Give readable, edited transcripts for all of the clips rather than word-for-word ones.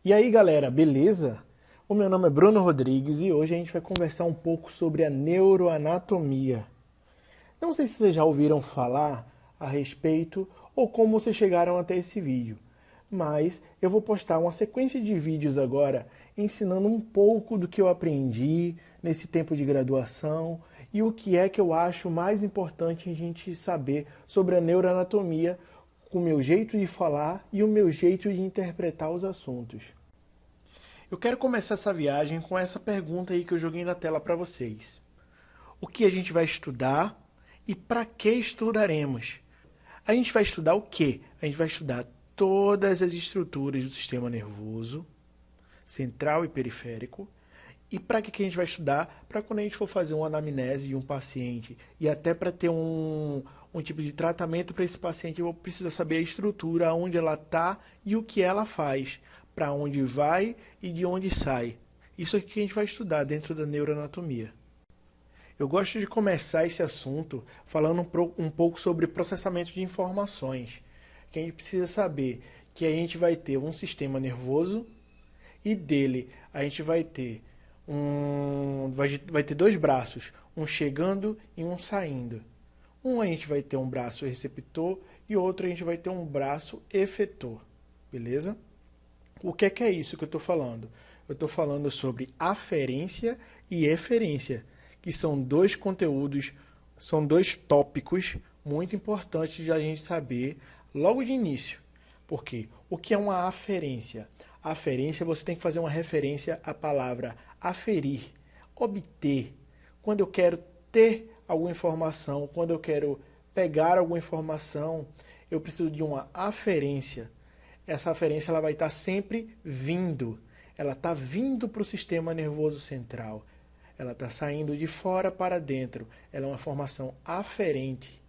E aí, galera, beleza? O meu nome é Bruno Rodrigues e hoje a gente vai conversar um pouco sobre a neuroanatomia. Não sei se vocês já ouviram falar a respeito ou como vocês chegaram até esse vídeo, mas eu vou postar uma sequência de vídeos agora ensinando um pouco do que eu aprendi nesse tempo de graduação e o que é que eu acho mais importante a gente saber sobre a neuroanatomia, com o meu jeito de falar e o meu jeito de interpretar os assuntos. Eu quero começar essa viagem com essa pergunta aí que eu joguei na tela para vocês. O que a gente vai estudar e para que estudaremos? A gente vai estudar o quê? A gente vai estudar todas as estruturas do sistema nervoso, central e periférico. E para que a gente vai estudar? Para quando a gente for fazer uma anamnese de um paciente e até para ter um tipo de tratamento para esse paciente, eu vou precisar saber a estrutura, onde ela está e o que ela faz, para onde vai e de onde sai. Isso aqui que a gente vai estudar dentro da neuroanatomia. Eu gosto de começar esse assunto falando um pouco sobre processamento de informações. Que a gente precisa saber que a gente vai ter um sistema nervoso e dele a gente vai ter vai ter dois braços, um chegando e um saindo. Um a gente vai ter um braço receptor e outro a gente vai ter um braço efetor. Beleza? O que é isso que eu estou falando? Eu estou falando sobre aferência e eferência, que são dois conteúdos, são dois tópicos muito importantes de a gente saber logo de início. Porque o que é uma aferência? A aferência, você tem que fazer uma referência à palavra aferir, obter. Quando eu quero ter alguma informação, quando eu quero pegar alguma informação, eu preciso de uma aferência. Essa aferência ela vai estar sempre vindo. Ela está vindo para o sistema nervoso central. Ela está saindo de fora para dentro. Ela é uma informação aferente.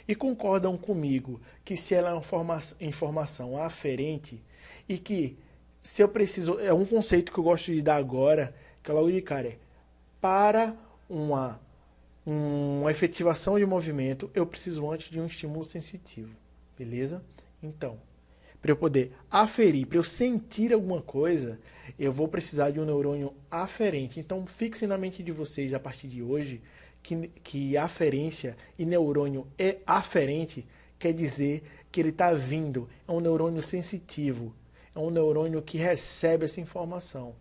E concordam comigo que se ela é uma informação aferente e que se eu preciso... É um conceito que eu gosto de dar agora, que é logo de cara, para uma efetivação de movimento, eu preciso antes de um estímulo sensitivo. Beleza? Então, para eu poder aferir, para eu sentir alguma coisa, eu vou precisar de um neurônio aferente. Então, fixem na mente de vocês, a partir de hoje, que aferência e neurônio aferente quer dizer que ele está vindo. É um neurônio sensitivo. É um neurônio que recebe essa informação.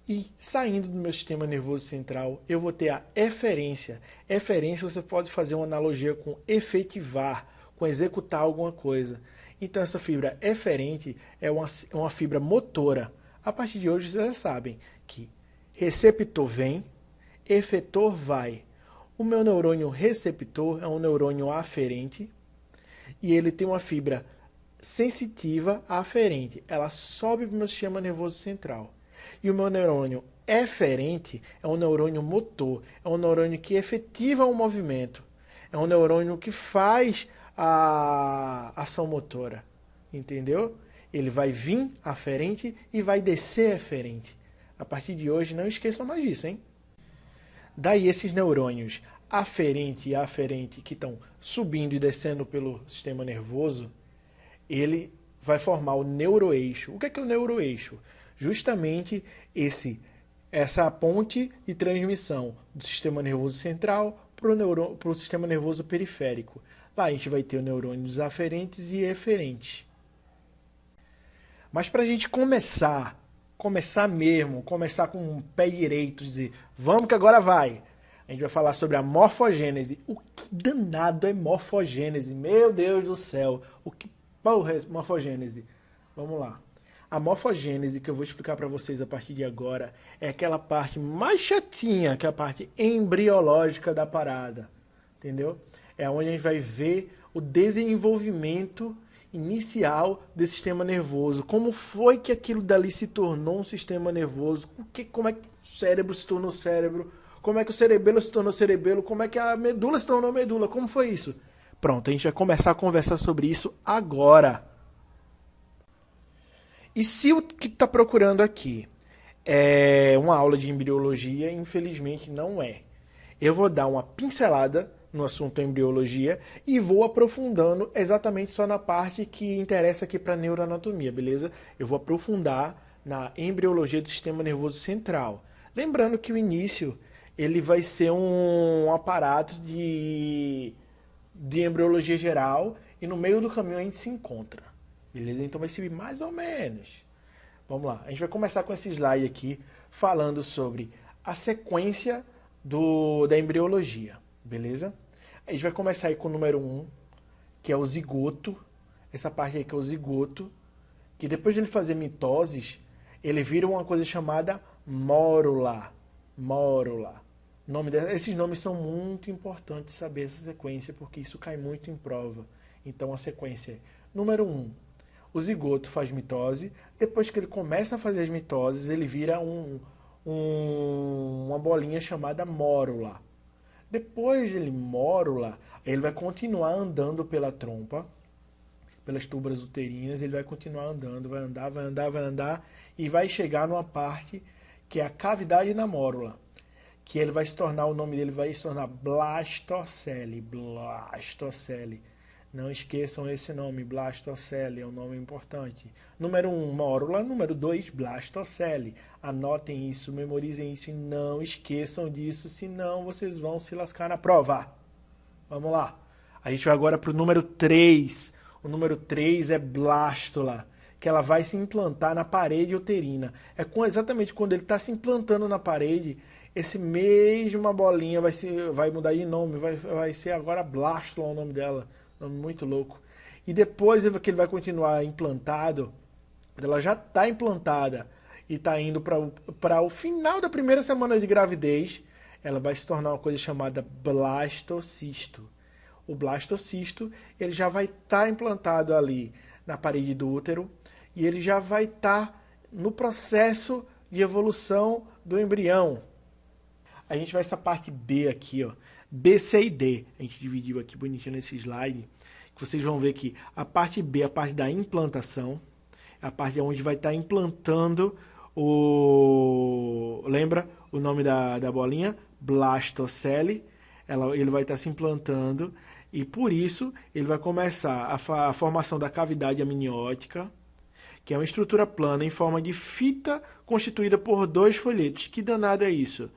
E saindo do meu sistema nervoso central, eu vou ter a eferência. Eferência você pode fazer uma analogia com efetivar, com executar alguma coisa. Então essa fibra eferente é uma fibra motora. A partir de hoje vocês já sabem que receptor vem, efetor vai. O meu neurônio receptor é um neurônio aferente e ele tem uma fibra sensitiva aferente. Ela sobe para o meu sistema nervoso central. E o meu neurônio eferente é um neurônio motor, é um neurônio que efetiva o movimento. É um neurônio que faz a ação motora, entendeu? Ele vai vir aferente e vai descer eferente. A partir de hoje, não esqueçam mais disso, hein? Daí esses neurônios aferente e aferente que estão subindo e descendo pelo sistema nervoso, ele vai formar o neuroeixo. O que é o neuroeixo? Justamente essa ponte de transmissão do sistema nervoso central para o sistema nervoso periférico. Lá a gente vai ter neurônios aferentes e eferentes. Mas para a gente começar mesmo, começar com o pé direito, dizer, vamos que agora vai. A gente vai falar sobre a morfogênese. O que danado é morfogênese? Meu Deus do céu. Porra é morfogênese? Vamos lá. A morfogênese que eu vou explicar para vocês a partir de agora é aquela parte mais chatinha, que é a parte embriológica da parada. Entendeu? É onde a gente vai ver o desenvolvimento inicial desse sistema nervoso. Como foi que aquilo dali se tornou um sistema nervoso? Como é que o cérebro se tornou cérebro? Como é que o cerebelo se tornou cerebelo? Como é que a medula se tornou medula? Como foi isso? Pronto, a gente vai começar a conversar sobre isso agora. E se o que está procurando aqui é uma aula de embriologia, infelizmente não é. Eu vou dar uma pincelada no assunto embriologia e vou aprofundando exatamente só na parte que interessa aqui para neuroanatomia, beleza? Eu vou aprofundar na embriologia do sistema nervoso central. Lembrando que o início ele vai ser um aparato de embriologia geral e no meio do caminho a gente se encontra, beleza? Então vai ser mais ou menos. Vamos lá, a gente vai começar com esse slide aqui falando sobre a sequência da embriologia, beleza? A gente vai começar aí com o número 1, que é o zigoto, essa parte aí que é o zigoto, que depois de ele fazer mitoses, ele vira uma coisa chamada mórula. Mórula. Esses nomes são muito importantes saber essa sequência, porque isso cai muito em prova. Então a sequência é número 1, o zigoto faz mitose, depois que ele começa a fazer as mitoses, ele vira uma bolinha chamada mórula. Depois de ele mórula, ele vai continuar andando pela trompa, pelas túbulas uterinas, ele vai continuar andando, vai andar, vai andar, vai andar, e vai chegar numa parte que é a cavidade na mórula, que ele vai se tornar, o nome dele vai se tornar blastocele. Blastocele. Não esqueçam esse nome, blastocele, é um nome importante. Número 1, mórula. Número 2, blastocele. Anotem isso, memorizem isso e não esqueçam disso, senão vocês vão se lascar na prova. Vamos lá. A gente vai agora para o número 3. O número 3 é blástula, que ela vai se implantar na parede uterina. Exatamente quando ele está se implantando na parede, esse mesma bolinha vai mudar de nome, vai ser agora blástula o nome dela. Nome muito louco. E depois que ele vai continuar implantado, ela já está implantada e está indo para o final da primeira semana de gravidez, ela vai se tornar uma coisa chamada blastocisto. O blastocisto, ele já vai estar implantado ali na parede do útero e ele já vai estar no processo de evolução do embrião. A gente vai essa parte B aqui, ó. B, C e D. A gente dividiu aqui bonitinho nesse slide. Que vocês vão ver que a parte B, a parte da implantação, é a parte onde vai estar implantando Lembra o nome da bolinha? Blastocele. Ele vai estar se implantando e por isso ele vai começar a formação da cavidade amniótica, que é uma estrutura plana em forma de fita constituída por dois folhetos. Que danado é isso?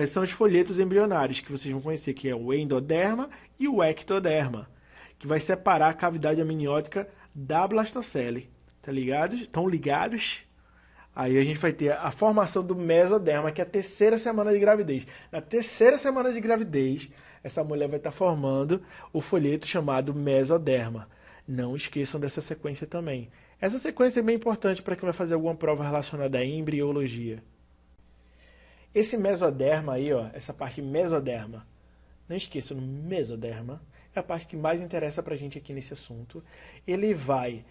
São os folhetos embrionários, que vocês vão conhecer, que é o endoderma e o ectoderma, que vai separar a cavidade amniótica da blastocele. Tá ligados? Estão ligados? Aí a gente vai ter a formação do mesoderma, que é a terceira semana de gravidez. Na terceira semana de gravidez, essa mulher vai estar formando o folheto chamado mesoderma. Não esqueçam dessa sequência também. Essa sequência é bem importante para quem vai fazer alguma prova relacionada à embriologia. Esse mesoderma aí, ó, essa parte mesoderma, não esqueçam, no mesoderma é a parte que mais interessa para a gente aqui nesse assunto. Ele vai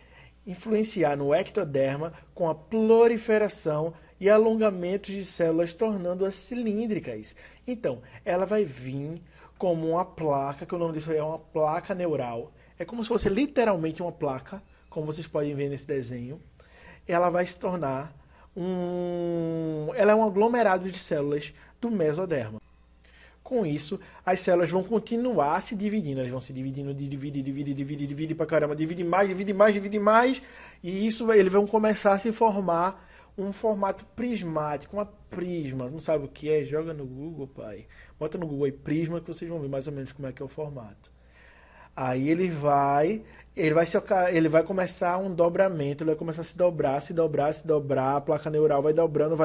influenciar no ectoderma com a proliferação e alongamento de células, tornando-as cilíndricas. Então, ela vai vir como uma placa, que o nome disso é uma placa neural. É como se fosse literalmente uma placa, como vocês podem ver nesse desenho. Ela vai se tornar ela é um aglomerado de células do mesoderma. Com isso, as células vão continuar se dividindo. Elas vão se dividindo, divide pra caramba, divide mais. E isso, eles vão começar a se formar um formato prismático, uma prisma. Não sabe o que é? Joga no Google, pai. Bota no Google aí, prisma, que vocês vão ver mais ou menos como é que é o formato. Aí ele vai começar um dobramento, ele vai começar a se dobrar, a placa neural vai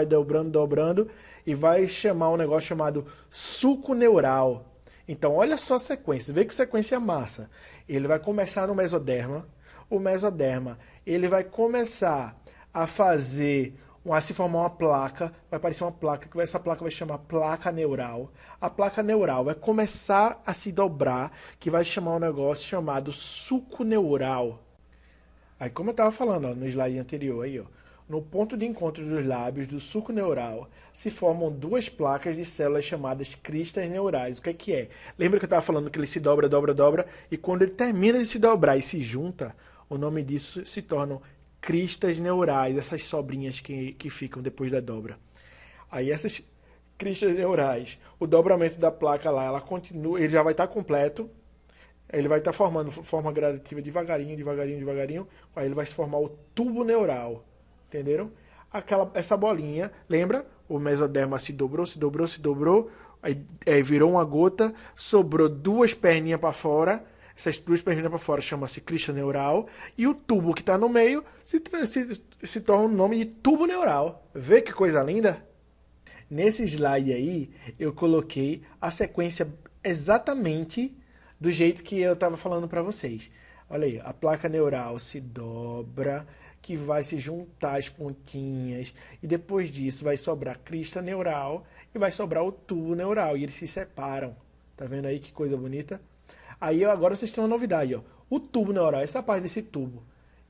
dobrando, e vai chamar um negócio chamado suco neural. Então, olha só a sequência, vê que sequência massa. Ele vai começar no mesoderma, o mesoderma, ele vai começar a se formar uma placa, vai aparecer uma placa, que essa placa vai chamar placa neural. A placa neural vai começar a se dobrar, que vai chamar um negócio chamado suco neural. Aí, como eu estava falando, ó, no slide anterior, aí, ó, no ponto de encontro dos lábios do suco neural se formam duas placas de células chamadas cristas neurais. O que que é? Lembra que eu estava falando que ele se dobra, e quando ele termina de se dobrar e se junta, o nome disso se tornam cristas neurais, essas sobrinhas que ficam depois da dobra. Aí essas cristas neurais, o dobramento da placa lá, ela continua, ele já vai estar completo, ele vai estar formando forma gradativa devagarinho, devagarinho, devagarinho, aí ele vai se formar o tubo neural, entenderam? Essa bolinha, lembra? O mesoderma se dobrou, se dobrou, se dobrou, aí virou uma gota, sobrou duas perninhas para fora, essas duas perninhas para fora chama-se crista neural, e o tubo que está no meio se torna o nome de tubo neural. Vê que coisa linda? Nesse slide aí, eu coloquei a sequência exatamente do jeito que eu estava falando para vocês. Olha aí, a placa neural se dobra, que vai se juntar as pontinhas, e depois disso vai sobrar a crista neural e vai sobrar o tubo neural, e eles se separam. Tá vendo aí que coisa bonita? Aí agora vocês têm uma novidade, ó. O tubo neural, essa parte desse tubo,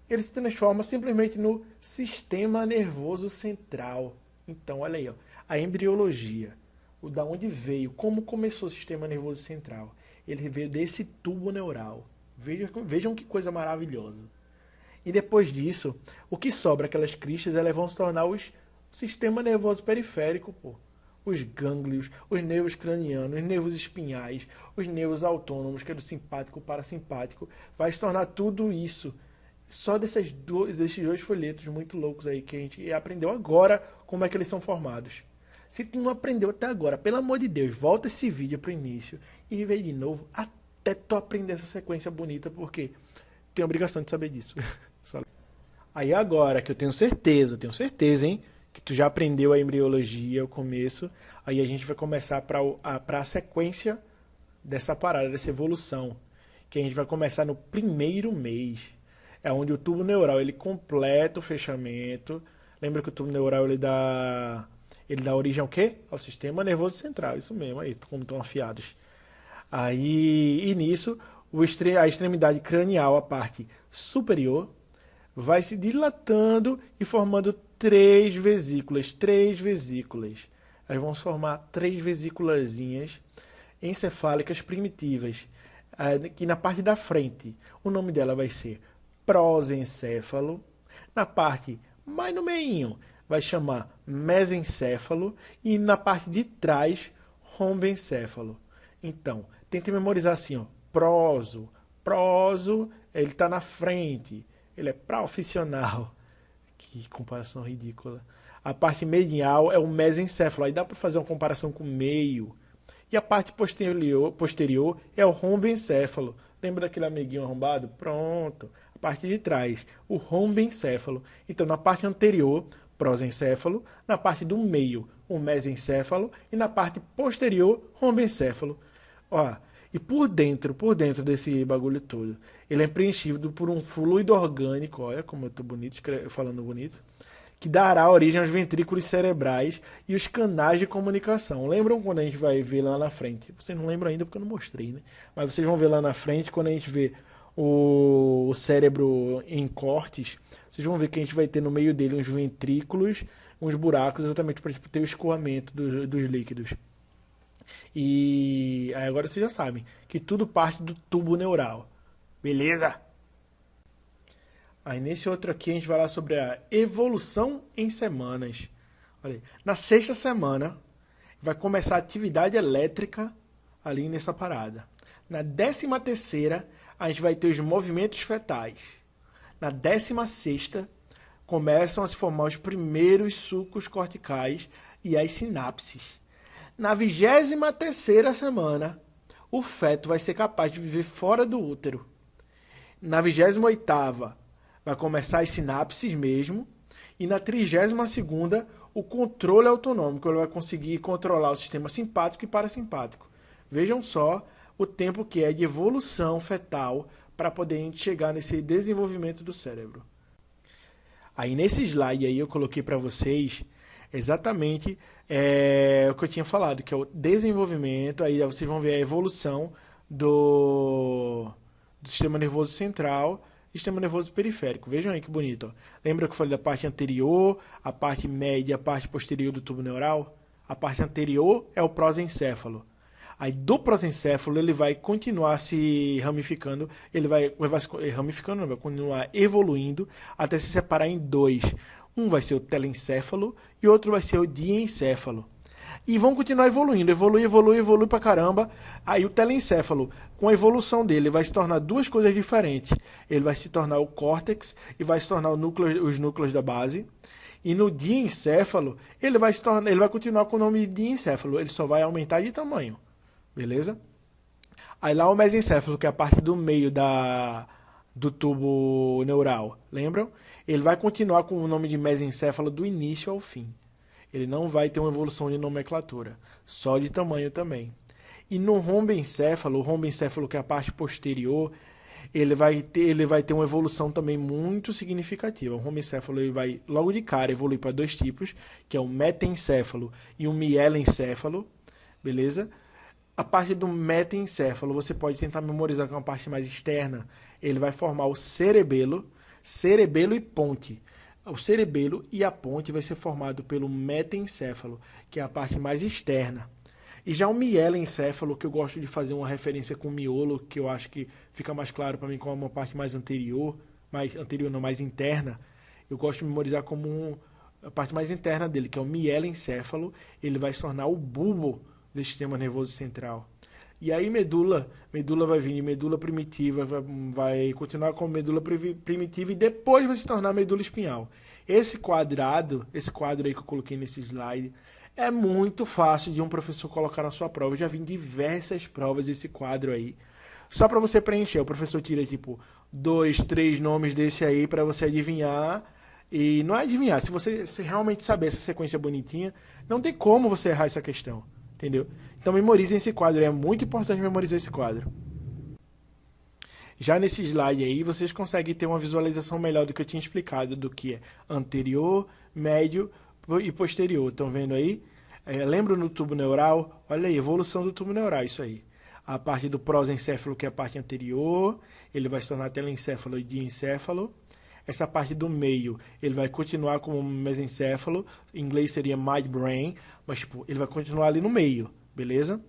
ele se transforma simplesmente no sistema nervoso central. Então, olha aí, ó, a embriologia, da onde veio, como começou o sistema nervoso central. Ele veio desse tubo neural. Vejam que coisa maravilhosa. E depois disso, o que sobra, aquelas cristas, elas vão se tornar o sistema nervoso periférico, pô. Os gânglios, os nervos cranianos, os nervos espinhais, os nervos autônomos, que é do simpático e parasimpático. Vai se tornar tudo isso. Só desses dois folhetos muito loucos aí que a gente aprendeu agora como é que eles são formados. Se tu não aprendeu até agora, pelo amor de Deus, volta esse vídeo pro início e vê de novo até tu aprender essa sequência bonita, porque tem a obrigação de saber disso. Aí agora, que eu tenho certeza, hein, que tu já aprendeu a embriologia, o começo, aí a gente vai começar para a sequência dessa parada, dessa evolução, que a gente vai começar no primeiro mês. É onde o tubo neural ele completa o fechamento. Lembra que o tubo neural ele dá origem ao quê? Ao sistema nervoso central, isso mesmo, aí, como estão afiados. Aí, e nisso, a extremidade cranial, a parte superior, vai se dilatando e formando três vesículas. Elas vão se formar três vesículazinhas encefálicas primitivas. Que na parte da frente, o nome dela vai ser prosencéfalo. Na parte mais no meinho, vai chamar mesencéfalo. E na parte de trás, rombencéfalo. Então, tente memorizar assim, ó. Proso, ele está na frente. Ele é profissional. Que comparação ridícula. A parte medial é o mesencéfalo. Aí dá para fazer uma comparação com o meio. E a parte posterior é o rombencéfalo. Lembra daquele amiguinho arrombado? Pronto. A parte de trás, o rombencéfalo. Então, na parte anterior, prosencéfalo. Na parte do meio, o mesencéfalo. E na parte posterior, rombencéfalo. Ó, e por dentro desse bagulho todo, ele é preenchido por um fluido orgânico, olha como eu tô bonito, falando bonito, que dará origem aos ventrículos cerebrais e os canais de comunicação. Lembram quando a gente vai ver lá na frente? Vocês não lembram ainda porque eu não mostrei, né? Mas vocês vão ver lá na frente, quando a gente vê o cérebro em cortes, vocês vão ver que a gente vai ter no meio dele uns ventrículos, uns buracos, exatamente para ter o escoamento dos líquidos. E aí agora vocês já sabem que tudo parte do tubo neural. Beleza? Aí nesse outro aqui a gente vai falar sobre a evolução em semanas. Olha aí. Na sexta semana vai começar a atividade elétrica ali nessa parada. Na 13ª a gente vai ter os movimentos fetais. Na 16ª começam a se formar os primeiros sulcos corticais e as sinapses. Na 23ª semana, o feto vai ser capaz de viver fora do útero. Na 28ª, vai começar as sinapses mesmo. E na 32ª, o controle autonômico. Ele vai conseguir controlar o sistema simpático e parasimpático. Vejam só o tempo que é de evolução fetal para poder a gente chegar nesse desenvolvimento do cérebro. Aí nesse slide aí eu coloquei para vocês exatamente o que eu tinha falado, que é o desenvolvimento, aí vocês vão ver a evolução do sistema nervoso central e sistema nervoso periférico. Vejam aí que bonito. Ó. Lembra que eu falei da parte anterior, a parte média, a parte posterior do tubo neural? A parte anterior é o prosencéfalo. Aí do prosencéfalo ele vai continuar se ramificando, ele vai continuar evoluindo até se separar em dois. Um vai ser o telencéfalo e outro vai ser o diencéfalo. e vão continuar evoluindo, evolui pra caramba. Aí o telencéfalo, com a evolução dele, vai se tornar duas coisas diferentes. Ele vai se tornar o córtex e vai se tornar os núcleos da base. E no diencéfalo, ele vai continuar com o nome de diencéfalo, ele só vai aumentar de tamanho. Beleza? Aí lá o mesencéfalo, que é a parte do meio do tubo neural, lembram? Ele vai continuar com o nome de mesencéfalo do início ao fim. Ele não vai ter uma evolução de nomenclatura, só de tamanho também. E no rombencéfalo, o rombencéfalo, que é a parte posterior, ele vai ter uma evolução também muito significativa. O rombencéfalo ele vai, logo de cara, evoluir para dois tipos, que é o metencéfalo e o mielencéfalo, beleza? A parte do metencéfalo, você pode tentar memorizar com a parte mais externa. Ele vai formar o cerebelo e ponte. O cerebelo e a ponte vai ser formado pelo metencéfalo, que é a parte mais externa. E já o mielencéfalo, que eu gosto de fazer uma referência com o miolo, que eu acho que fica mais claro para mim como uma parte mais mais interna. Eu gosto de memorizar como a parte mais interna dele, que é o mielencéfalo. Ele vai se tornar o bulbo do sistema nervoso central. E aí medula vai vir de medula primitiva, vai continuar com medula primitiva e depois vai se tornar medula espinhal. Esse quadro aí que eu coloquei nesse slide, é muito fácil de um professor colocar na sua prova. Eu já vi em diversas provas esse quadro aí. Só para você preencher, o professor tira tipo 2, 3 nomes desse aí para você adivinhar. E não é adivinhar, se realmente saber essa sequência bonitinha, não tem como você errar essa questão. Entendeu? Então memorizem esse quadro, é muito importante memorizar esse quadro. Já nesse slide aí, vocês conseguem ter uma visualização melhor do que eu tinha explicado, do que é anterior, médio e posterior. Estão vendo aí? Lembra no tubo neural? Olha aí, evolução do tubo neural, isso aí. A parte do prosencéfalo, que é a parte anterior, ele vai se tornar telencéfalo e diencéfalo. Essa parte do meio, ele vai continuar como mesencéfalo, em inglês seria midbrain, mas tipo, ele vai continuar ali no meio, beleza?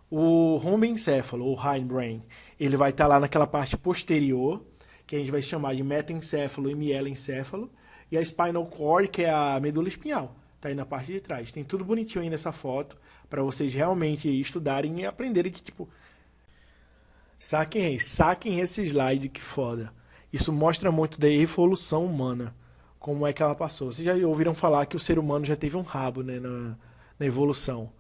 O rombencéfalo, ou hindbrain, ele vai estar lá naquela parte posterior, que a gente vai chamar de metencéfalo e mielencéfalo, e a spinal cord, que é a medula espinhal, tá aí na parte de trás. Tem tudo bonitinho aí nessa foto, para vocês realmente estudarem e aprenderem que, tipo, saquem esse slide, que foda. Isso mostra muito da evolução humana, como é que ela passou. Vocês já ouviram falar que o ser humano já teve um rabo, né, na evolução.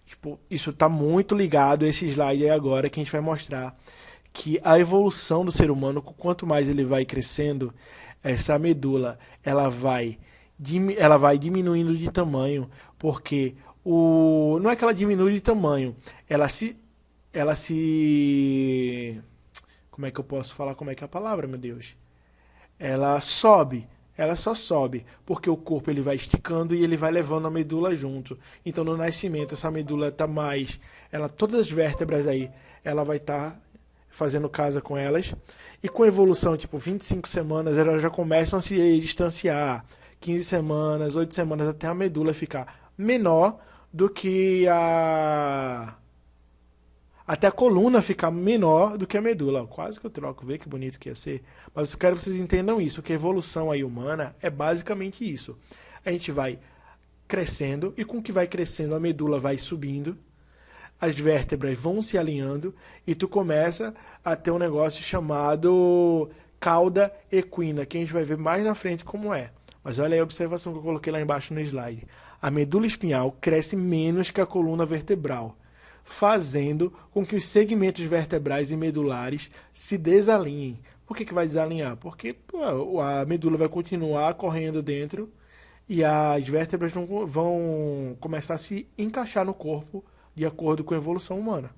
Tipo, isso está muito ligado a esse slide aí agora, que a gente vai mostrar que a evolução do ser humano, quanto mais ele vai crescendo, essa medula ela vai diminuindo de tamanho, porque não é que ela diminui de tamanho, ela se como é que eu posso falar como é que é a palavra, meu Deus? Ela só sobe, porque o corpo ele vai esticando e ele vai levando a medula junto. Então no nascimento essa medula está todas as vértebras aí, ela vai estar fazendo casa com elas, e com a evolução, tipo 25 semanas, elas já começam a se distanciar, 15 semanas, 8 semanas, até a medula ficar menor do que até a coluna ficar menor do que a medula. Quase que eu troco, vê que bonito que ia ser. Mas eu quero que vocês entendam isso, que a evolução aí humana é basicamente isso. A gente vai crescendo, e com o que vai crescendo, a medula vai subindo, as vértebras vão se alinhando, e tu começa a ter um negócio chamado cauda equina, que a gente vai ver mais na frente como é. Mas olha aí a observação que eu coloquei lá embaixo no slide. A medula espinhal cresce menos que a coluna vertebral, fazendo com que os segmentos vertebrais e medulares se desalinhem. Por que vai desalinhar? Porque a medula vai continuar correndo dentro e as vértebras vão começar a se encaixar no corpo de acordo com a evolução humana.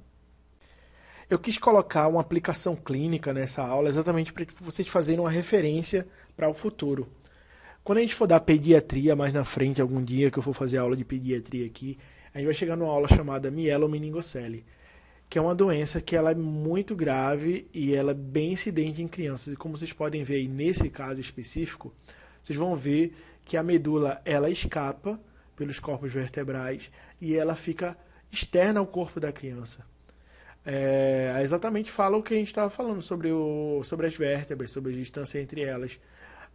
Eu quis colocar uma aplicação clínica nessa aula exatamente para vocês fazerem uma referência para o futuro. Quando a gente for dar pediatria mais na frente, algum dia que eu for fazer aula de pediatria aqui, a gente vai chegar numa aula chamada mielomeningocele, que é uma doença que ela é muito grave e ela é bem incidente em crianças. E como vocês podem ver aí nesse caso específico, vocês vão ver que a medula ela escapa pelos corpos vertebrais e ela fica externa ao corpo da criança. Exatamente fala o que a gente estava falando sobre as vértebras, sobre a distância entre elas.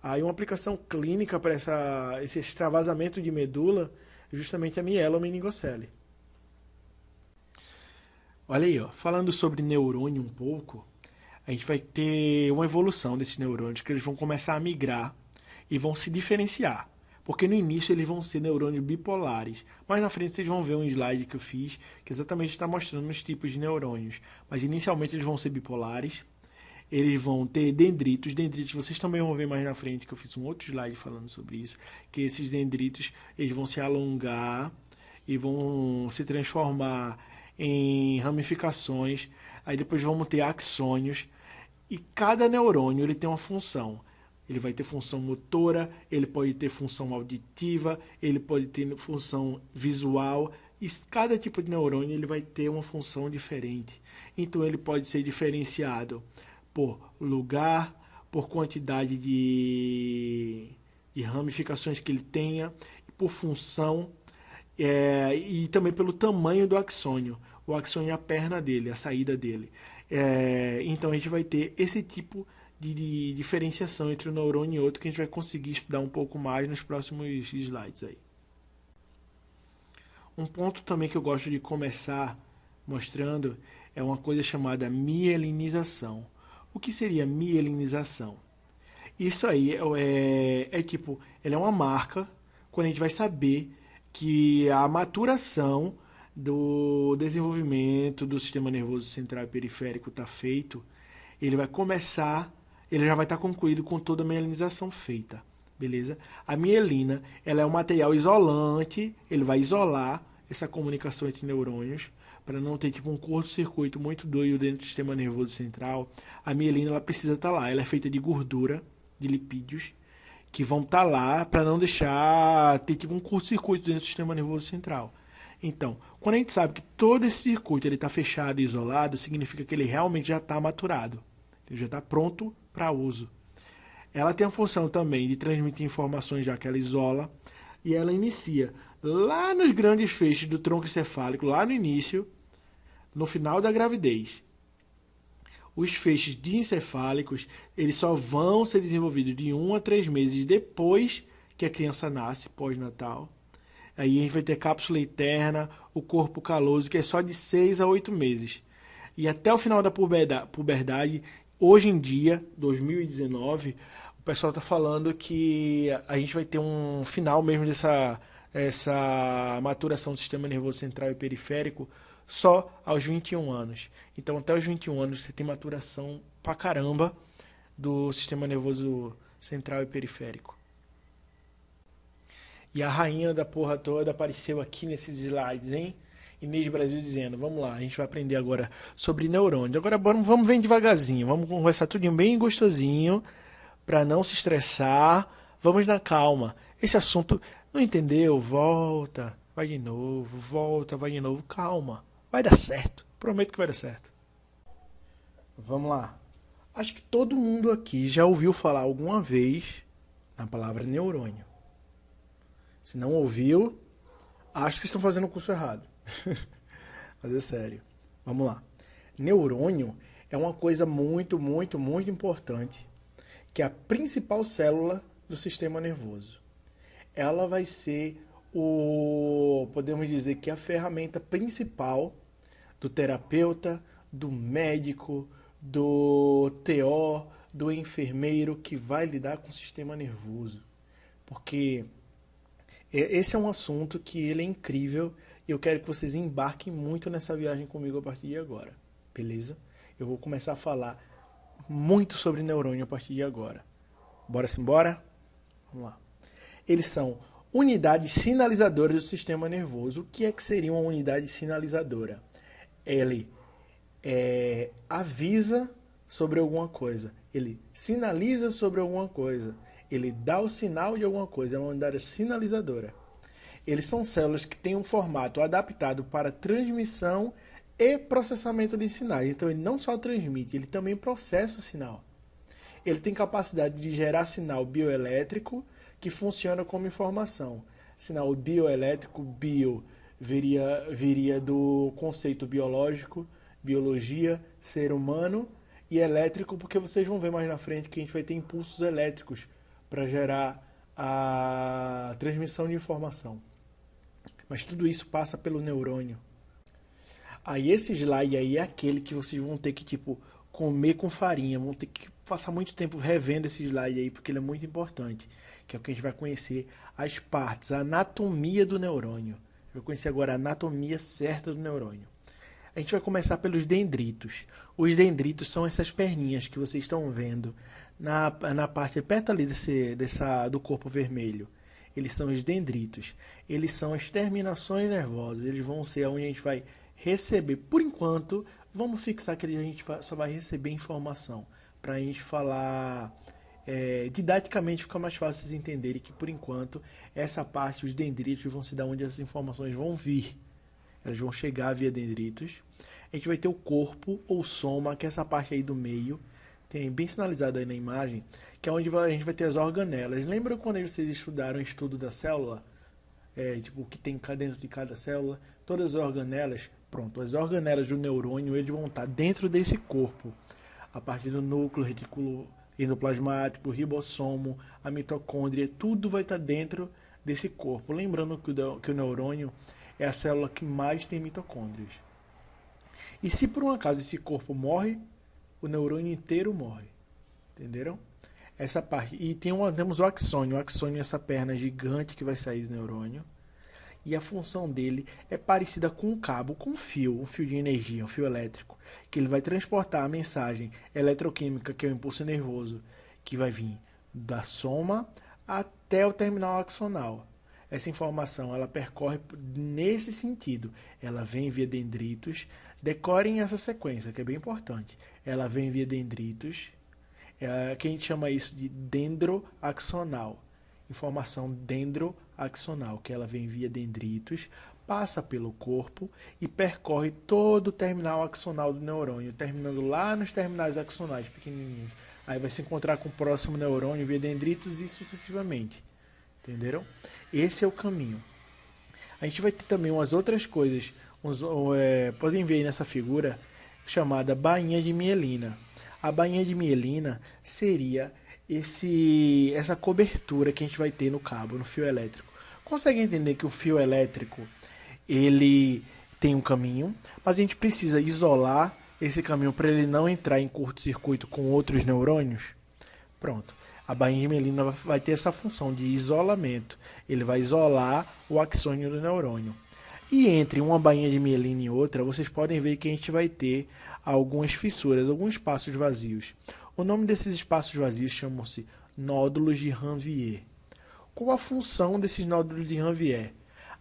Aí uma aplicação clínica para esse extravasamento de medula justamente a mielomeningocele. Olha aí, ó, falando sobre neurônio um pouco, a gente vai ter uma evolução desses neurônios, que eles vão começar a migrar e vão se diferenciar. Porque no início eles vão ser neurônios bipolares. Mais na frente vocês vão ver um slide que eu fiz, que exatamente está mostrando os tipos de neurônios. Mas inicialmente eles vão ser bipolares. Eles vão ter dendritos. Dendritos vocês também vão ver mais na frente, que eu fiz um outro slide falando sobre isso. Que esses dendritos eles vão se alongar e vão se transformar em ramificações. Aí depois vamos ter axônios. E cada neurônio ele tem uma função. Ele vai ter função motora, ele pode ter função auditiva, ele pode ter função visual. E cada tipo de neurônio ele vai ter uma função diferente. Então ele pode ser diferenciado por lugar, por quantidade de ramificações que ele tenha, por função e também pelo tamanho do axônio. O axônio é a perna dele, a saída dele. Então a gente vai ter esse tipo de diferenciação entre um neurônio e outro que a gente vai conseguir estudar um pouco mais nos próximos slides aí. Um ponto também que eu gosto de começar mostrando é uma coisa chamada mielinização. O que seria mielinização? Isso aí tipo, ela é uma marca quando a gente vai saber que a maturação do desenvolvimento do sistema nervoso central e periférico está feito, ele vai começar, ele já vai estar concluído com toda a mielinização feita, beleza? A mielina, ela é um material isolante, ele vai isolar essa comunicação entre neurônios, para não ter tipo um curto-circuito muito doido dentro do sistema nervoso central. A mielina ela precisa estar lá, ela é feita de gordura, de lipídios, que vão estar lá para não deixar ter tipo um curto-circuito dentro do sistema nervoso central. Então, quando a gente sabe que todo esse circuito está fechado e isolado, significa que ele realmente já está maturado. Ele já está pronto para uso. Ela tem a função também de transmitir informações, já que ela isola, e ela inicia lá nos grandes feixes do tronco encefálico, lá no início, no final da gravidez. Os feixes diencefálicos, eles só vão ser desenvolvidos de 1 a 3 meses depois que a criança nasce, pós-natal. Aí a gente vai ter cápsula interna, o corpo caloso, que é só de 6 a 8 meses. E até o final da puberdade, hoje em dia, 2019, o pessoal está falando que a gente vai ter um final mesmo dessa maturação do sistema nervoso central e periférico só aos 21 anos. Então, até os 21 anos, você tem maturação pra caramba do sistema nervoso central e periférico. E a rainha da porra toda apareceu aqui nesses slides, hein? Inês Brasil dizendo, vamos lá, a gente vai aprender agora sobre neurônio. Agora vamos bem devagarzinho, vamos conversar tudo bem gostosinho, para não se estressar. Vamos na calma. Esse assunto, não entendeu? Volta, vai de novo, volta, vai de novo. Calma, vai dar certo. Prometo que vai dar certo. Vamos lá. Acho que todo mundo aqui já ouviu falar alguma vez na palavra neurônio. Se não ouviu, acho que estão fazendo o curso errado. Mas é sério. Vamos lá. Neurônio é uma coisa muito, muito, muito importante, que é a principal célula do sistema nervoso. Ela vai ser podemos dizer que a ferramenta principal do terapeuta, do médico, do TO, do enfermeiro que vai lidar com o sistema nervoso. Porque esse é um assunto que ele é incrível e eu quero que vocês embarquem muito nessa viagem comigo a partir de agora, beleza? Eu vou começar a falar muito sobre neurônio a partir de agora. Bora simbora? Vamos lá. Eles são unidades sinalizadoras do sistema nervoso. O que é que seria uma unidade sinalizadora? Ele avisa sobre alguma coisa, ele sinaliza sobre alguma coisa, ele dá o sinal de alguma coisa, é uma unidade sinalizadora. Eles são células que têm um formato adaptado para transmissão e processamento de sinais. Então ele não só transmite, ele também processa o sinal. Ele tem capacidade de gerar sinal bioelétrico que funciona como informação. Sinal bioelétrico, bio viria do conceito biológico, biologia, ser humano, e elétrico porque vocês vão ver mais na frente que a gente vai ter impulsos elétricos para gerar a transmissão de informação. mas tudo isso passa pelo neurônio. Aí esse slide aí é aquele que vocês vão ter que, tipo, comer com farinha, vão ter que passar muito tempo revendo esse slide aí, porque ele é muito importante, que é o que a gente vai conhecer as partes, a anatomia do neurônio. Vai conhecer agora a anatomia certa do neurônio. A gente vai começar pelos dendritos. Os dendritos são essas perninhas que vocês estão vendo na parte perto ali do corpo vermelho. Eles são os dendritos. Eles são as terminações nervosas. Eles vão ser onde a gente vai receber. Por enquanto, vamos fixar que a gente só vai receber informação. Para a gente falar didaticamente, fica mais fácil vocês entenderem que, por enquanto, essa parte, os dendritos, vão se dar onde essas informações vão vir. Elas vão chegar via dendritos. A gente vai ter o corpo ou soma, que é essa parte aí do meio. Tem bem sinalizado aí na imagem, que é onde a gente vai ter as organelas. Lembra quando vocês estudaram o estudo da célula? Tipo, o que tem dentro de cada célula? Todas as organelas. Pronto, as organelas do neurônio eles vão estar dentro desse corpo. A partir do núcleo, retículo endoplasmático, ribossomo, a mitocôndria, tudo vai estar dentro desse corpo. Lembrando que o neurônio é a célula que mais tem mitocôndrias. E se por um acaso esse corpo morre, o neurônio inteiro morre. Entenderam? Essa parte. E temos o axônio. O axônio é essa perna gigante que vai sair do neurônio. E a função dele é parecida com um cabo, com um fio de energia, um fio elétrico, que ele vai transportar a mensagem eletroquímica, que é o impulso nervoso, que vai vir da soma até o terminal axonal. Essa informação ela percorre nesse sentido. Ela vem via dendritos. Decorem essa sequência, que é bem importante. Ela vem via dendritos, que a gente chama isso de dendroaxonal. Informação dendroaxonal, que ela vem via dendritos, passa pelo corpo e percorre todo o terminal axonal do neurônio, terminando lá nos terminais axonais pequenininhos. Aí vai se encontrar com o próximo neurônio via dendritos e sucessivamente. Entenderam? Esse é o caminho. A gente vai ter também umas outras coisas. Podem ver aí nessa figura chamada bainha de mielina. A bainha de mielina seria essa cobertura que a gente vai ter no cabo, no fio elétrico. Consegue entender que o fio elétrico ele tem um caminho, mas a gente precisa isolar esse caminho para ele não entrar em curto-circuito com outros neurônios? Pronto. A bainha de mielina vai ter essa função de isolamento. Ele vai isolar o axônio do neurônio. E entre uma bainha de mielina e outra, vocês podem ver que a gente vai ter algumas fissuras, alguns espaços vazios. O nome desses espaços vazios chamam-se nódulos de Ranvier. Qual a função desses nódulos de Ranvier?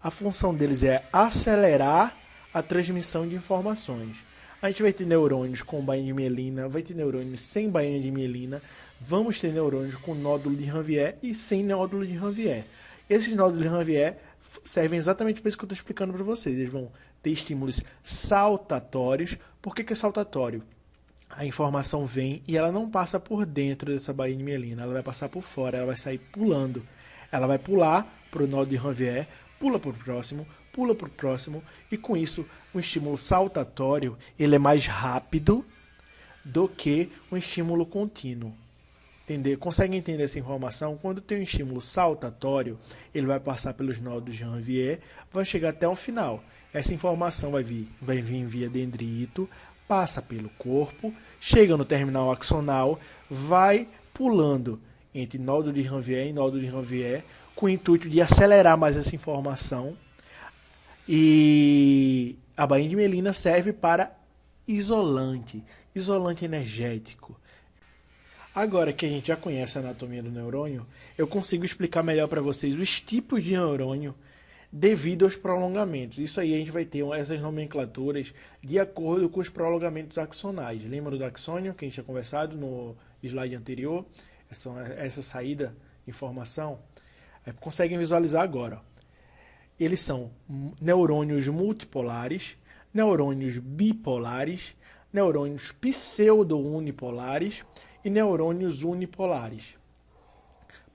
A função deles é acelerar a transmissão de informações. A gente vai ter neurônios com bainha de mielina, vai ter neurônios sem bainha de mielina, vamos ter neurônios com nódulo de Ranvier e sem nódulo de Ranvier. Esses nódulos de Ranvier servem exatamente para isso que eu estou explicando para vocês. Eles vão ter estímulos saltatórios. Por que é saltatório? A informação vem e ela não passa por dentro dessa bainha de mielina, ela vai passar por fora, ela vai sair pulando. Ela vai pular para o nódulo de Ranvier, pula para o próximo, e com isso o estímulo saltatório ele é mais rápido do que um estímulo contínuo. Consegue entender essa informação? Quando tem um estímulo saltatório, ele vai passar pelos nódulos de Ranvier, vai chegar até o final. Essa informação vai vir via dendrito, passa pelo corpo, chega no terminal axonal, vai pulando entre nódulo de Ranvier e nódulo de Ranvier, com o intuito de acelerar mais essa informação. E a bainha de mielina serve para isolante energético. Agora que a gente já conhece a anatomia do neurônio, eu consigo explicar melhor para vocês os tipos de neurônio devido aos prolongamentos. Isso aí a gente vai ter essas nomenclaturas de acordo com os prolongamentos axonais. Lembra do axônio que a gente tinha conversado no slide anterior? Essa saída de informação? Conseguem visualizar agora. Eles são neurônios multipolares, neurônios bipolares, neurônios pseudo-unipolares e neurônios unipolares.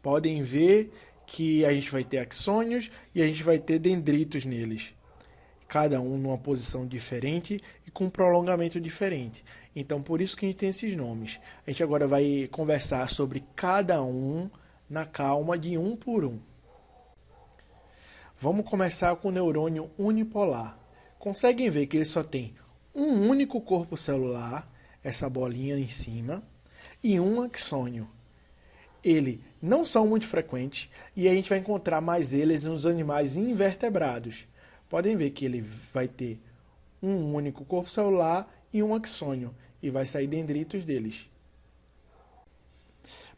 Podem ver que a gente vai ter axônios e a gente vai ter dendritos neles. Cada um numa posição diferente e com um prolongamento diferente. Então, por isso que a gente tem esses nomes. A gente agora vai conversar sobre cada um na calma de um por um. Vamos começar com o neurônio unipolar. Conseguem ver que ele só tem um único corpo celular, essa bolinha em cima, e um axônio. Eles não são muito frequentes e a gente vai encontrar mais eles nos animais invertebrados. Podem ver que ele vai ter um único corpo celular e um axônio, e vai sair dendritos deles.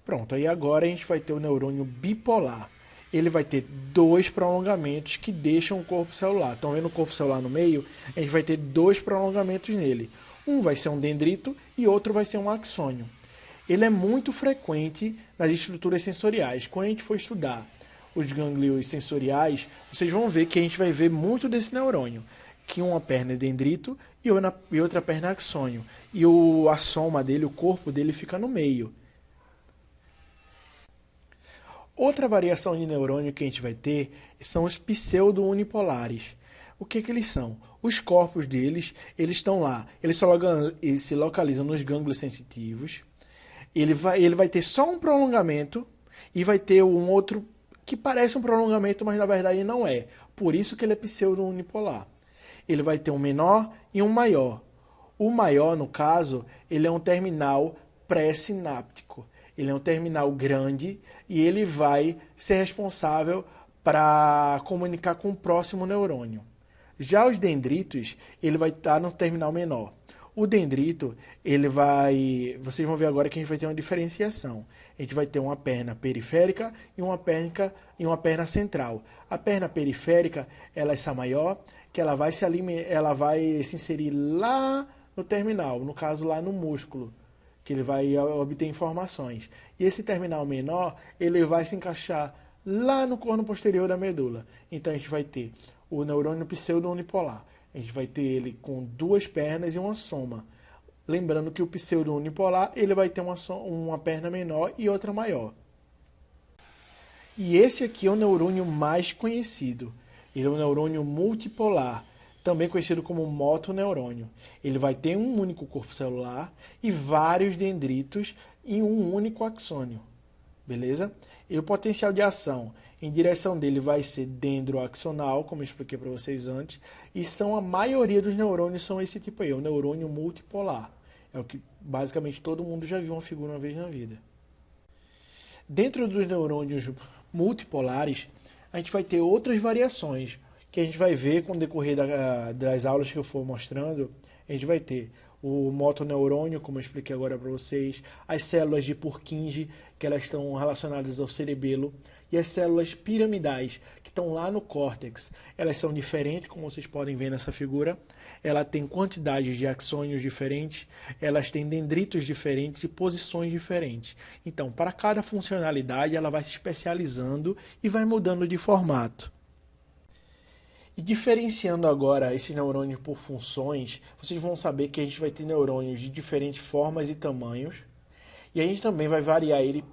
Pronto, aí agora a gente vai ter o neurônio bipolar. Ele vai ter dois prolongamentos que deixam o corpo celular. Estão vendo o corpo celular no meio? A gente vai ter dois prolongamentos nele. Um vai ser um dendrito e outro vai ser um axônio. Ele é muito frequente nas estruturas sensoriais. Quando a gente for estudar os gânglios sensoriais, vocês vão ver que a gente vai ver muito desse neurônio. Que uma perna é dendrito e outra perna é axônio. E a soma dele, o corpo dele fica no meio. Outra variação de neurônio que a gente vai ter são os pseudo-unipolares. O que eles são? Os corpos deles, eles estão lá. Eles se localizam nos gânglios sensitivos. Ele vai ter só um prolongamento e vai ter um outro que parece um prolongamento, mas na verdade não é. Por isso que ele é pseudo-unipolar. Ele vai ter um menor e um maior. O maior, no caso, ele é um terminal pré-sináptico. Ele é um terminal grande e ele vai ser responsável para comunicar com o próximo neurônio. Já os dendritos, ele vai estar no terminal menor. O dendrito, vocês vão ver agora que a gente vai ter uma diferenciação. A gente vai ter uma perna periférica e uma perna central. A perna periférica, ela é essa maior, que ela vai se inserir lá no terminal, no caso lá no músculo, que ele vai obter informações. E esse terminal menor, ele vai se encaixar lá no corno posterior da medula. Então a gente vai ter o neurônio pseudo-unipolar. A gente vai ter ele com duas pernas e uma soma. Lembrando que o pseudo-unipolar, ele vai ter uma perna menor e outra maior. E esse aqui é o neurônio mais conhecido. Ele é o neurônio multipolar, também conhecido como motoneurônio. Ele vai ter um único corpo celular e vários dendritos em um único axônio. Beleza? E o potencial de ação em direção dele vai ser dendroaxonal, como eu expliquei para vocês antes, e a maioria dos neurônios são esse tipo aí, o neurônio multipolar. É o que basicamente todo mundo já viu uma figura uma vez na vida. Dentro dos neurônios multipolares, a gente vai ter outras variações, que a gente vai ver com o decorrer das aulas que eu for mostrando. A gente vai ter o motoneurônio, como eu expliquei agora para vocês, as células de Purkinje, que elas estão relacionadas ao cerebelo, e as células piramidais, que estão lá no córtex. Elas são diferentes, como vocês podem ver nessa figura. Ela tem quantidades de axônios diferentes, elas têm dendritos diferentes e posições diferentes. Então, para cada funcionalidade, ela vai se especializando e vai mudando de formato. E diferenciando agora esses neurônios por funções, vocês vão saber que a gente vai ter neurônios de diferentes formas e tamanhos. E a gente também vai variar ele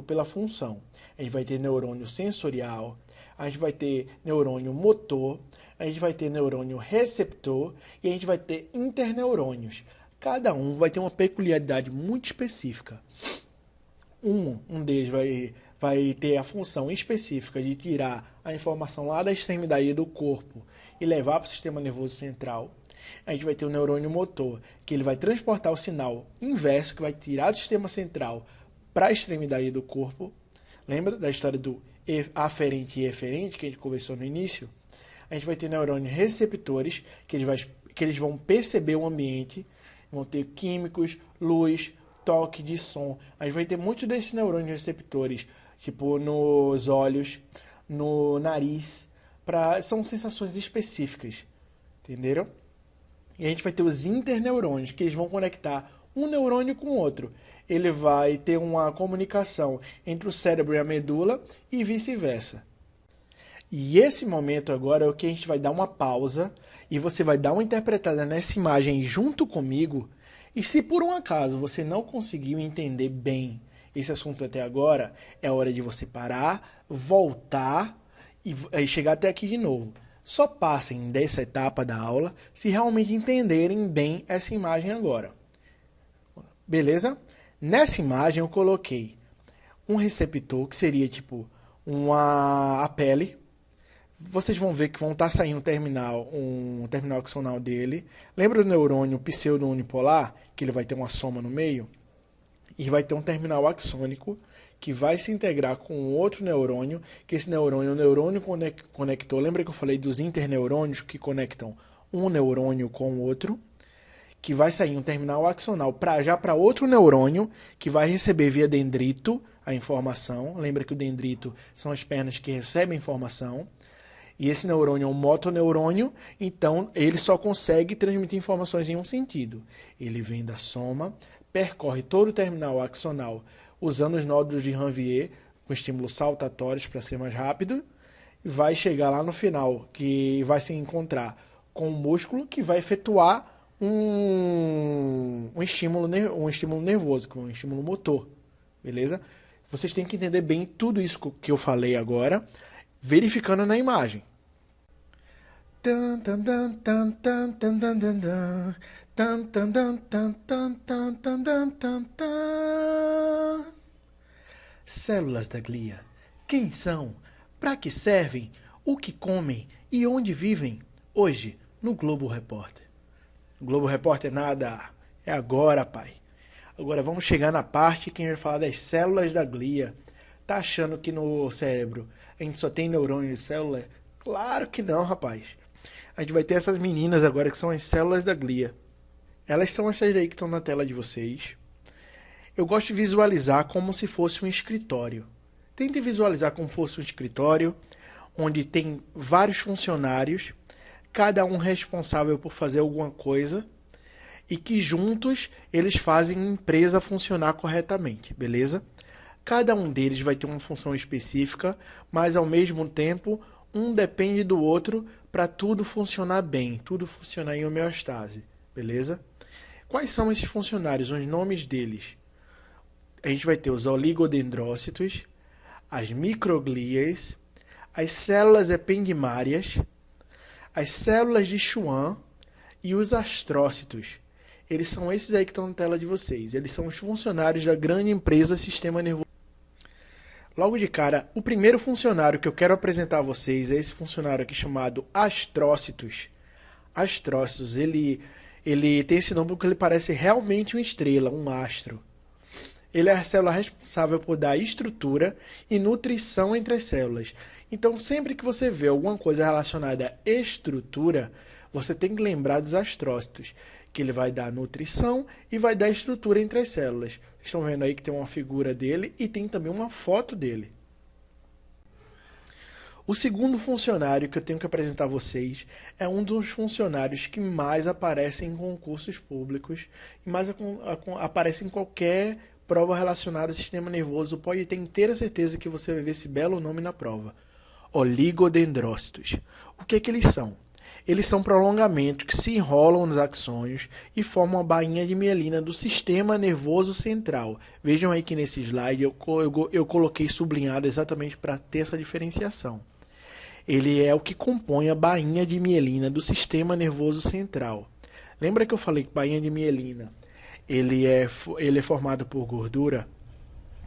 pela função. A gente vai ter neurônio sensorial, a gente vai ter neurônio motor, a gente vai ter neurônio receptor e a gente vai ter interneurônios. Cada um vai ter uma peculiaridade muito específica. Um deles vai ter a função específica de tirar a informação lá da extremidade do corpo e levar para o sistema nervoso central. A gente vai ter o neurônio motor, que ele vai transportar o sinal inverso, que vai tirar do sistema central para a extremidade do corpo. Lembra da história do aferente e eferente, que a gente conversou no início? A gente vai ter neurônios receptores, que eles vão perceber o ambiente, vão ter químicos, luz, toque de som. A gente vai ter muitos desses neurônios receptores, tipo nos olhos, no nariz, são sensações específicas, entenderam? E a gente vai ter os interneurônios, que eles vão conectar um neurônio com o outro. Ele vai ter uma comunicação entre o cérebro e a medula e vice-versa. E esse momento agora é o que a gente vai dar uma pausa e você vai dar uma interpretada nessa imagem junto comigo. E se por um acaso você não conseguiu entender bem esse assunto até agora, é hora de você parar, voltar e chegar até aqui de novo. Só passem dessa etapa da aula se realmente entenderem bem essa imagem agora. Beleza? Nessa imagem eu coloquei um receptor que seria tipo a pele. vocês vão ver que vão estar saindo um terminal axonal dele. Lembra do neurônio pseudo-unipolar, que ele vai ter uma soma no meio? E vai ter um terminal axônico que vai se integrar com outro neurônio, que esse neurônio é um neurônio conector. Lembra que eu falei dos interneurônios que conectam um neurônio com o outro? Que vai sair um terminal axonal para outro neurônio, que vai receber via dendrito a informação. Lembra que o dendrito são as pernas que recebem informação. E esse neurônio é um motoneurônio, então ele só consegue transmitir informações em um sentido. Ele vem da soma, percorre todo o terminal axonal usando os nódulos de Ranvier com estímulos saltatórios para ser mais rápido, e vai chegar lá no final, que vai se encontrar com o músculo que vai efetuar um estímulo nervoso, um estímulo motor, beleza? Vocês têm que entender bem tudo isso que eu falei agora, verificando na imagem. Células da glia. Quem são? Para que servem? O que comem? E onde vivem? Hoje, no Globo Repórter. Globo Repórter nada. É agora, pai. Agora vamos chegar na parte que a gente vai falar das células da glia. Tá achando que no cérebro a gente só tem neurônio de célula? Claro que não, rapaz. A gente vai ter essas meninas agora que são as células da glia. Elas são essas aí que estão na tela de vocês. Eu gosto de visualizar como se fosse um escritório. Tente visualizar como se fosse um escritório, onde tem vários funcionários, cada um responsável por fazer alguma coisa, e que juntos eles fazem a empresa funcionar corretamente, beleza? Cada um deles vai ter uma função específica, mas ao mesmo tempo um depende do outro para tudo funcionar bem, tudo funcionar em homeostase, beleza? Quais são esses funcionários, os nomes deles? A gente vai ter os oligodendrócitos, as microglias, as células ependimárias, as células de Schwann e os astrócitos. Eles são esses aí que estão na tela de vocês. Eles são os funcionários da grande empresa Sistema Nervoso. Logo de cara, o primeiro funcionário que eu quero apresentar a vocês é esse funcionário aqui chamado astrócitos. Astrócitos, ele tem esse nome porque ele parece realmente uma estrela, um astro. Ele é a célula responsável por dar estrutura e nutrição entre as células. Então, sempre que você vê alguma coisa relacionada à estrutura, você tem que lembrar dos astrócitos, que ele vai dar nutrição e vai dar estrutura entre as células. Vocês estão vendo aí que tem uma figura dele e tem também uma foto dele. O segundo funcionário que eu tenho que apresentar a vocês é um dos funcionários que mais aparecem em concursos públicos e mais aparece em qualquer prova relacionada ao sistema nervoso. Pode ter inteira certeza que você vai ver esse belo nome na prova. Oligodendrócitos. O que é que eles são? Eles são prolongamentos que se enrolam nos axônios e formam a bainha de mielina do sistema nervoso central. Vejam aí que nesse slide eu coloquei sublinhado exatamente para ter essa diferenciação. Ele é o que compõe a bainha de mielina do sistema nervoso central. Lembra que eu falei que bainha de mielina ele é formado por gordura,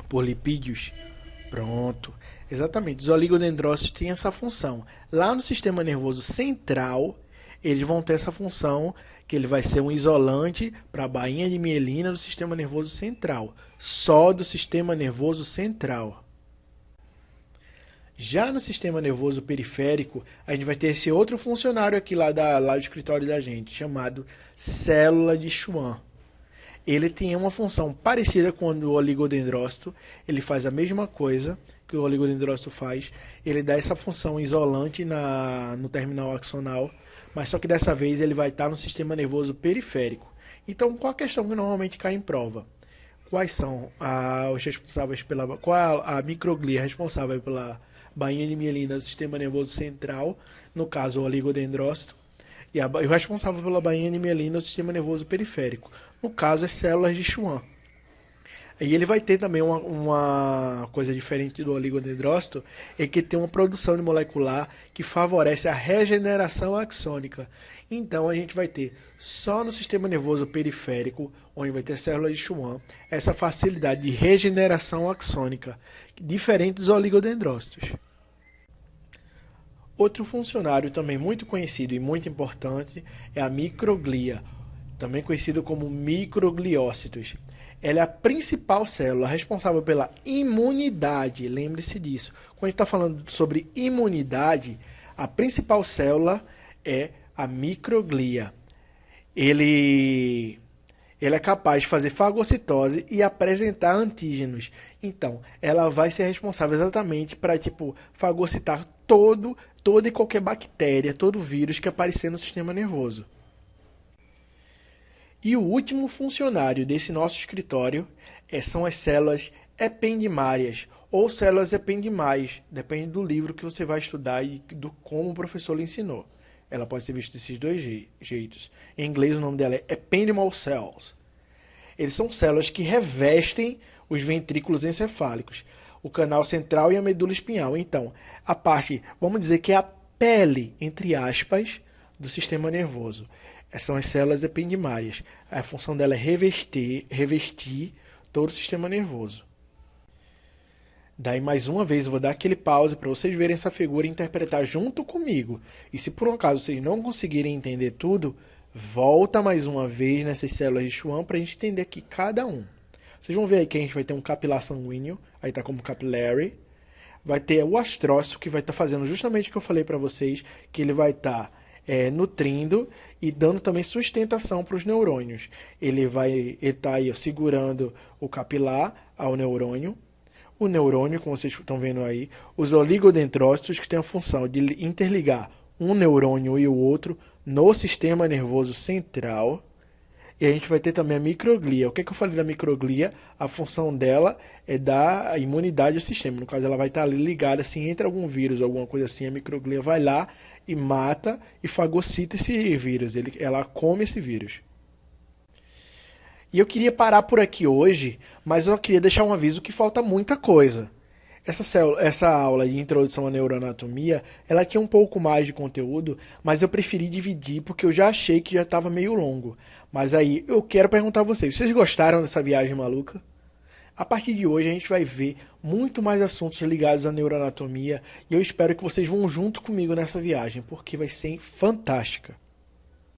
por lipídios? Pronto. Exatamente. Os oligodendrócitos têm essa função. Lá no sistema nervoso central, eles vão ter essa função que ele vai ser um isolante para a bainha de mielina do sistema nervoso central. Só do sistema nervoso central. Já no sistema nervoso periférico, a gente vai ter esse outro funcionário aqui lá do escritório da gente, chamado célula de Schwann. Ele tem uma função parecida com o oligodendrócito, ele faz a mesma coisa que o oligodendrócito faz, ele dá essa função isolante no terminal axonal, mas só que dessa vez ele vai estar no sistema nervoso periférico. Então, qual a questão que normalmente cai em prova? Quais são os responsáveis qual a microglia responsável pela bainha de mielina do sistema nervoso central, no caso o oligodendrócito, e o responsável pela bainha de mielina do sistema nervoso periférico, no caso as células de Schwann. E ele vai ter também uma coisa diferente do oligodendrócito, é que tem uma produção de molecular que favorece a regeneração axônica. Então a gente vai ter só no sistema nervoso periférico, onde vai ter células de Schwann, essa facilidade de regeneração axônica, diferente dos oligodendrócitos. Outro funcionário também muito conhecido e muito importante é a microglia, também conhecido como microgliócitos. Ela é a principal célula responsável pela imunidade, lembre-se disso. Quando a gente está falando sobre imunidade, a principal célula é a microglia. Ele é capaz de fazer fagocitose e apresentar antígenos. Então, ela vai ser responsável exatamente para fagocitar toda e qualquer bactéria, todo vírus que aparecer no sistema nervoso. E o último funcionário desse nosso escritório são as células ependimárias ou células ependimais, depende do livro que você vai estudar e do como o professor lhe ensinou. Ela pode ser vista desses dois jeitos. Em inglês o nome dela é ependymal cells. Eles são células que revestem os ventrículos encefálicos, o canal central e a medula espinhal. Então, a parte, vamos dizer que é a pele, entre aspas, do sistema nervoso. São as células ependimárias. A função dela é revestir todo o sistema nervoso. Daí, mais uma vez, eu vou dar aquele pause para vocês verem essa figura e interpretar junto comigo. E se por um acaso vocês não conseguirem entender tudo, volta mais uma vez nessas células de Schwann para a gente entender aqui cada um. Vocês vão ver aí que a gente vai ter um capilar sanguíneo, aí está como capillary. Vai ter o astrócito, que vai estar fazendo justamente o que eu falei para vocês, que ele vai estar nutrindo e dando também sustentação para os neurônios. Ele está aí segurando o capilar ao neurônio. O neurônio, como vocês estão vendo aí, os oligodendrócitos, que tem a função de interligar um neurônio e o outro no sistema nervoso central. E a gente vai ter também a microglia. O que eu falei da microglia? A função dela é dar a imunidade ao sistema. No caso, ela vai estar ali ligada, assim, entra algum vírus, alguma coisa assim, a microglia vai lá e mata e fagocita esse vírus. Ela come esse vírus. E eu queria parar por aqui hoje, mas eu queria deixar um aviso que falta muita coisa. Essa aula de introdução à neuroanatomia, ela tinha um pouco mais de conteúdo, mas eu preferi dividir porque eu já achei que já estava meio longo. Mas aí, eu quero perguntar a vocês gostaram dessa viagem maluca? A partir de hoje a gente vai ver muito mais assuntos ligados à neuroanatomia e eu espero que vocês vão junto comigo nessa viagem, porque vai ser fantástica.